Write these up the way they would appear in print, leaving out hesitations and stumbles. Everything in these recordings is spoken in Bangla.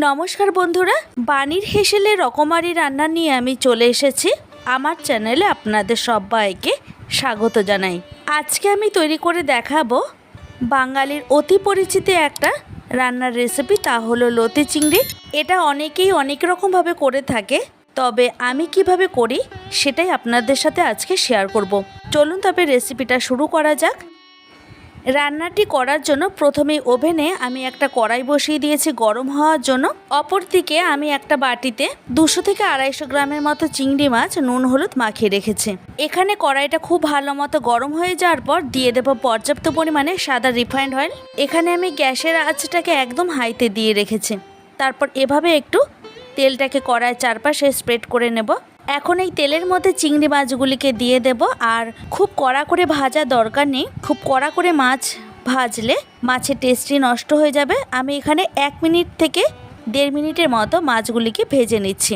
নমস্কার বন্ধুরা, বানির হেসেলের রকমারি রান্না নিয়ে আমি চলে এসেছি। আমার চ্যানেলে আপনাদের সবাইকে স্বাগত জানাই। আজকে আমি তৈরি করে দেখাবো বাঙালির অতি পরিচিত একটা রান্নার রেসিপি, তা হলো লতি চিংড়ি। এটা অনেকেই অনেক রকমভাবে করে থাকে, তবে আমি কিভাবে করি সেটাই আপনাদের সাথে আজকে শেয়ার করব। চলুন তবে রেসিপিটা শুরু করা যাক। রান্নাটি করার জন্য প্রথমেই ওভেনে আমি একটা কড়াই বসিয়ে দিয়েছি গরম হওয়ার জন্য। অপরদিকে আমি একটা বাটিতে 200 থেকে 250 গ্রামের মতো চিংড়ি মাছ নুন হলুদ মাখিয়ে রেখেছি। এখানে কড়াইটা খুব ভালো মতো গরম হয়ে যাওয়ার পর দিয়ে দেবো পর্যাপ্ত পরিমাণে সাদা রিফাইন্ড অয়েল। এখানে আমি গ্যাসের আঁচটাকে একদম হাইতে দিয়ে রেখেছি। তারপর এভাবে একটু তেলটাকে কড়াইয়ের চারপাশে স্প্রেড করে নেব। এখন এই তেলের মধ্যে চিংড়ি মাছগুলিকে দিয়ে দেব। আর খুব কড়া করে ভাজা দরকার নেই, খুব কড়া করে মাছ ভাজলে মাছের টেস্টই নষ্ট হয়ে যাবে। আমি এখানে 1 মিনিট থেকে 1.5 মিনিটের মতো মাছগুলিকে ভেজে নিচ্ছি।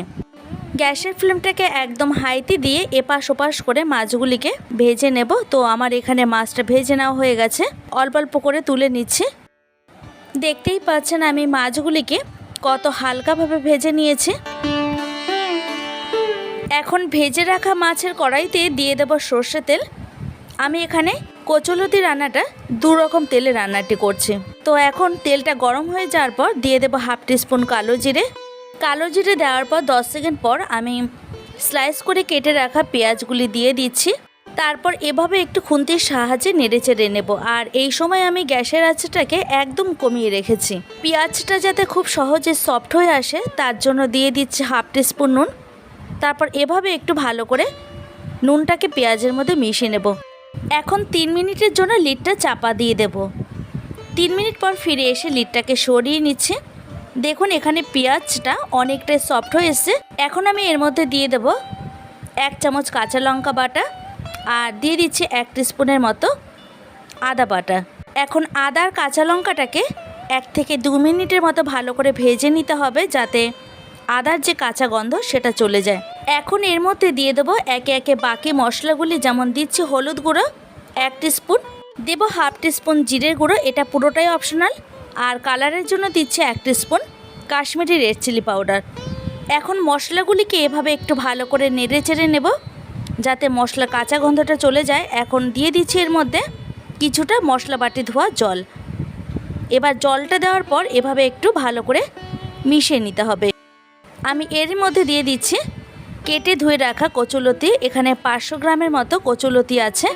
গ্যাসের ফ্লেমটাকে একদম হাইতে দিয়ে এপাশ ওপাশ করে মাছগুলিকে ভেজে নেব। তো আমার এখানে মাছটা ভেজে নেওয়া হয়ে গেছে, অল্প অল্প করে তুলে নিচ্ছি। দেখতেই পাচ্ছেন আমি মাছগুলিকে কত হালকাভাবে ভেজে নিয়েছি। এখন ভেজে রাখা মাছের কড়াইতে দিয়ে দেব সর্ষে তেল। আমি এখানে কচুলতি রান্নাটা 2 রকম তেলে রান্নাটি করছি। তো এখন তেলটা গরম হয়ে যাওয়ার পর দিয়ে দেব 1/2 টিস্পুন কালো জিরে। কালো জিরে দেওয়ার পর 10 সেকেন্ড পর আমি স্লাইস করে কেটে রাখা পেঁয়াজগুলি দিয়ে দিচ্ছি। তারপর এভাবে একটু খুন্তির সাহায্যে নেড়ে চেড়ে নেব। আর এই সময় আমি গ্যাসের আঁচটাকে একদম কমিয়ে রেখেছি। পেঁয়াজটা যাতে খুব সহজে সফট হয়ে আসে তার জন্য দিয়ে দিচ্ছি 1/2 টিস্পুন নুন। তারপর এভাবে একটু ভালো করে নুনটাকে পেঁয়াজের মধ্যে মিশিয়ে নেব। এখন 3 মিনিটের জন্য লিডটা চাপা দিয়ে দেব। 3 মিনিট পর ফিরে এসে লিডটাকে সরিয়ে নিচ্ছে। দেখুন এখানে পেঁয়াজটা অনেকটাই সফট হয়ে এসছে। এখন আমি এর মধ্যে দিয়ে দেব 1 চামচ কাঁচা লঙ্কা বাটা আর দিয়ে দিচ্ছি 1 টিস্পুনের মতো আদা বাটা। এখন আদা আর কাঁচা লঙ্কাটাকে 1 থেকে 2 মিনিটের মতো ভালো করে ভেজে নিতে হবে, যাতে আদার যে কাঁচা গন্ধ সেটা চলে যায়। এখন এর মধ্যে দিয়ে দেবো একে একে বাকি মশলাগুলি, যেমন দিচ্ছি হলুদ গুঁড়ো 1 টিস্পুন, দেবো 1/2 টিস্পুন জিরের গুঁড়ো, এটা পুরোটাই অপশনাল। আর কালারের জন্য দিচ্ছি 1 teaspoon Kashmiri red chilli powder. এখন মশলাগুলিকে এভাবে একটু ভালো করে নেড়ে চেড়ে নেব, যাতে মশলা কাঁচা গন্ধটা চলে যায়। এখন দিয়ে দিচ্ছি এর মধ্যে কিছুটা মশলা বাটি ধোয়া জল। এবার জলটা দেওয়ার পর এভাবে একটু ভালো করে মিশিয়ে নিতে হবে। আমি এর মধ্যে দিয়ে দিচ্ছি কেটে ধুয়ে রাখা কচুলতি। এখানে 500 গ্রামের মতো কচুলতি আছে।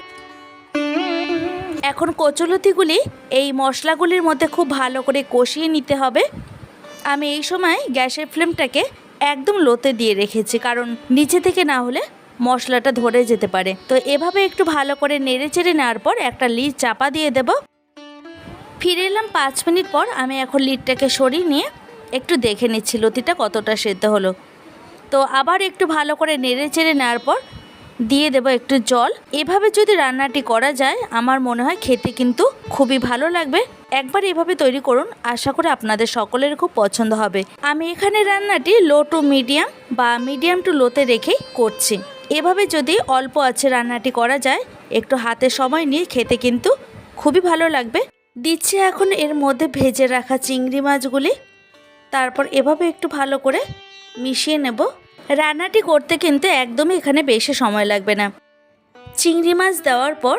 এখন কচুলতিগুলি এই মশলাগুলির মধ্যে খুব ভালো করে কষিয়ে নিতে হবে। আমি এই সময় গ্যাসের ফ্লেমটাকে একদম লোতে দিয়ে রেখেছি, কারণ নিচে থেকে না হলে মশলাটা ধরে যেতে পারে। তো এভাবে একটু ভালো করে নেড়ে চেড়ে নেওয়ার পর একটা লিড চাপা দিয়ে দেব। ফিরে এলাম 5 মিনিট পর। আমি এখন লিডটাকে সরিয়ে নিয়ে একটু দেখে নিচ্ছি লতিটা কতটা সেদ্ধ হলো। তো আবার একটু ভালো করে নেড়ে চেড়ে নেওয়ার পর দিয়ে দেব একটু জল। এভাবে যদি রান্নাটি করা যায় আমার মনে হয় খেতে কিন্তু খুবই ভালো লাগবে। একবার এভাবে তৈরি করুন, আশা করি আপনাদের সকলের খুব পছন্দ হবে। আমি এখানে রান্নাটি লো টু মিডিয়াম বা মিডিয়াম টু লোতে রেখেই করছি। এভাবে যদি অল্প আছে রান্নাটি করা যায়, একটু হাতে সময় নিয়ে খেতে কিন্তু খুবই ভালো লাগবে। দিচ্ছি এখন এর মধ্যে ভেজে রাখা চিংড়ি মাছগুলি। তারপর এভাবে একটু ভালো করে মিশিয়ে নেব। রান্নাটি করতে কিন্তু একদমই এখানে বেশি সময় লাগবে না। চিংড়ি মাছ দেওয়ার পর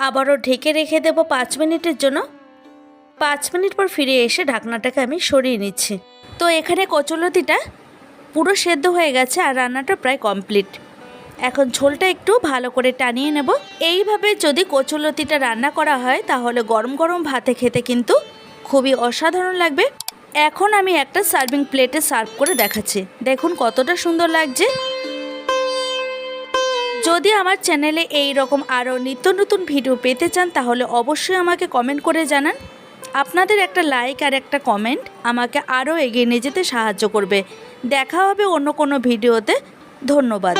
আবারও ঢেকে রেখে দেব 5 মিনিটের জন্য। 5 মিনিট পর ফিরে এসে ঢাকনাটাকে আমি সরিয়ে নিচ্ছি। তো এখানে কচুলতিটা পুরো সেদ্ধ হয়ে গেছে আর রান্নাটা প্রায় কমপ্লিট। এখন ঝোলটা একটু ভালো করে টানিয়ে নেব। এইভাবে যদি কচুলতিটা রান্না করা হয় তাহলে গরম গরম ভাতে খেতে কিন্তু খুবই অসাধারণ লাগবে। এখন আমি একটা সার্ভিং প্লেটে সার্ভ করে দেখাচ্ছি। দেখুন কতটা সুন্দর লাগছে। যদি আমার চ্যানেলে এই রকম আরও নিত্য নতুন ভিডিও পেতে চান তাহলে অবশ্যই আমাকে কমেন্ট করে জানান। আপনাদের একটা লাইক আর একটা কমেন্ট আমাকে আরও এগিয়ে নিয়ে যেতে সাহায্য করবে। দেখা হবে অন্য কোনো ভিডিওতে। ধন্যবাদ।